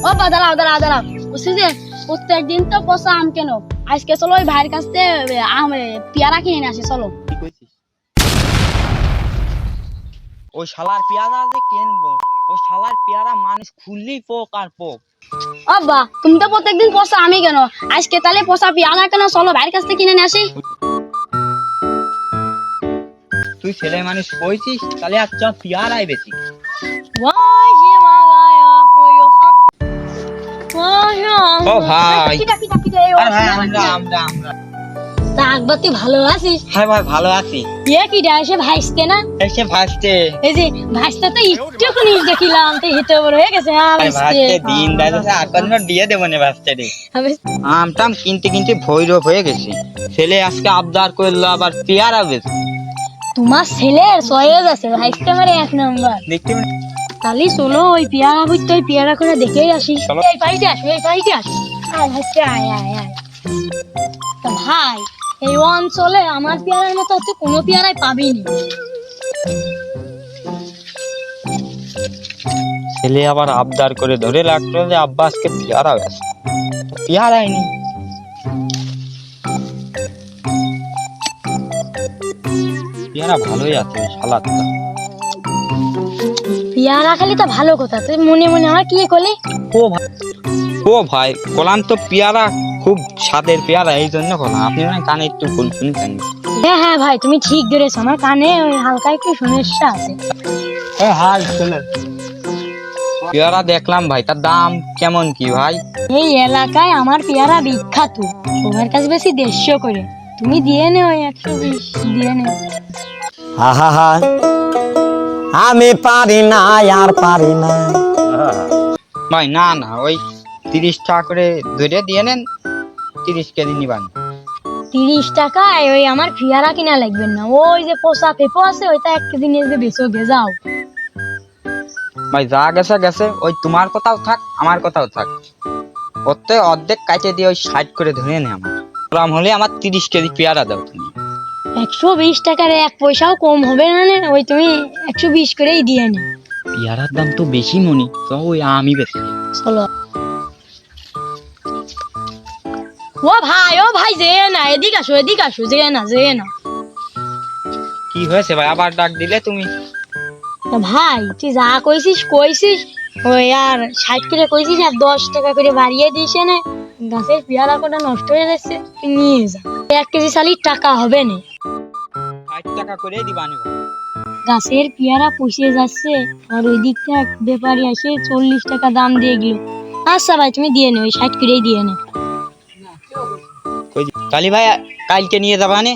ও বা দাঁড়াও দাঁড়াও দাঁড়াও, বুঝছি যে প্রত্যেক দিন তো পচা আম কেন, আজকে চলো ওই ভাইয়ের কাছ থেকে আম পেয়ারা কিনে নিয়ে আসি চলো। কি কইছিস? ওই শালার পেয়ারা যে কিনবো, ওই শালার পেয়ারা মানুষ খুললেই পোক আর পোক। আব্বা তুমি তো প্রত্যেকদিন পচা আমি কেন, আজকে তাহলে পচা পেয়ারা কেন, চলো ভাইয়ের কাছ থেকে কিনে নিয়ে আসি। তুই ছেলে মানুষ কইছিস, তাহলে আর চ পেয়ারাই বেশি। ও ভাই, আরে ভাই আমরা আকবর তুই ভালো আছিস? হ্যাঁ ভাই ভালো আছি। কি এসে ভাইসতে না, এসে ভাসতে এই যে ভাইসতে তো একটুখানি দেখিলাম তো হিতে বড় হয়ে গেছে। ভাসতে দিন যাচ্ছে, আর কদিন দিয়ে দেবো না ভাসতে রে। আমটাম কিনতে কিনতে ভৈরব হয়ে গেছে। ছেলে আজকে আবদার করলো আবার পেয়ারা বেশি। তোমার ছেলের সয়েজ আছে ভাইসতে পারে এক নম্বর। দেখতে তাহলে চলো ওই পেয়ারা বুঝতে ওই পেয়ারা করে দেখেই আসি। চলো। এই পাইতে আসো, এই পাইতে আসো। আয় ভাইসতে আয় আয় আয়। তা ভাই এই অঞ্চলে আমার পেয়ারার মতো হচ্ছে কোনো পেয়ারাই পাবিনি। ছেলে আবার আবদার করে ধরে লাগলো যে আব্বা আজকে পেয়ারা গেছে, পেয়ারাই নি। পেয়ারা ভালোই আছে ওই শালারটা। পেয়ারা খালি তো ভালো কথা, তুই মনে মনে আমার কি করলি? ও ভাই বললাম তো পেয়ারা খুব স্বাদের পেয়ারা, এই জন্য বললাম। আপনি মানে কানে একটু ভুল শুনছেন। হ্যাঁ হ্যাঁ ভাই তুমি ঠিক ধরেছো, আমার কানে ওই হালকা একটু সমস্যা আছে। হাই চলে পেয়ারা দেখলাম ভাই, তার দাম কেমন কি ভাই? এই এলাকায় আমার পেয়ারা বিখ্যাত, সবার কাছে বেশি 150 করে। তুমি দিয়ে নে ওই 120 দিয়ে নে। আহা আমি পারি না আর পারি না। ভাই না না, ওই 30 টাকা করে ধরে দিয়ে নেন, 30 কেজি নিবান। 30 টাকায় ওই আমার পেয়ারা কিনা লাগবে না, ওই যে পোষা পেঁপো আছে ওইটা 1 কেজি নিয়ে যে বেচো গে যাও। ভাই যা গেছে গেছে, ওই তোমার কথাও থাক আমার কথাও থাক, ওতে অর্ধেক কাটে দিয়ে ওই 60 করে ধরে নে। আমার গ্রাম হলে আমার 30 কেজি পেয়ারা দাও তুমি। 120 টাকার 1 পয়সাও কম হবে না নে, ওই তুমি 120 করেই দিয়ে নে। পেয়ারার দাম তো বেশি মনি, তো ওই আমি বেশি। চলো। ও ভাই যে না, এদিক আসো এদিক আসো, যে না যে না। কি হয়েছে ভাই, আবার ডাক দিলে তুমি? তা ভাই তুই যা কইছিস কইছিস, ওই আর 60 করে কইছিস আর 10 টাকা করে বাড়িয়ে দিস না। গাছের পেয়ারা কোটা নষ্ট হয়ে যাচ্ছে, তুই নিয়ে যা। 1 কেজি চালি টাকা হবে না। 60 টাকা করে দিবানি ভাই। গাছের পেয়ারা পুষিয়ে যাচ্ছে, আর ওই দিক থেকে এক ব্যাপারী এসে 40 টাকা দাম দিয়ে গেল। আচ্ছা ভাই তুমি দিয়ে নে, ওই 60 করেই দিয়ে নে। তাহলে ভাই কালকে নিয়ে যাবা নে?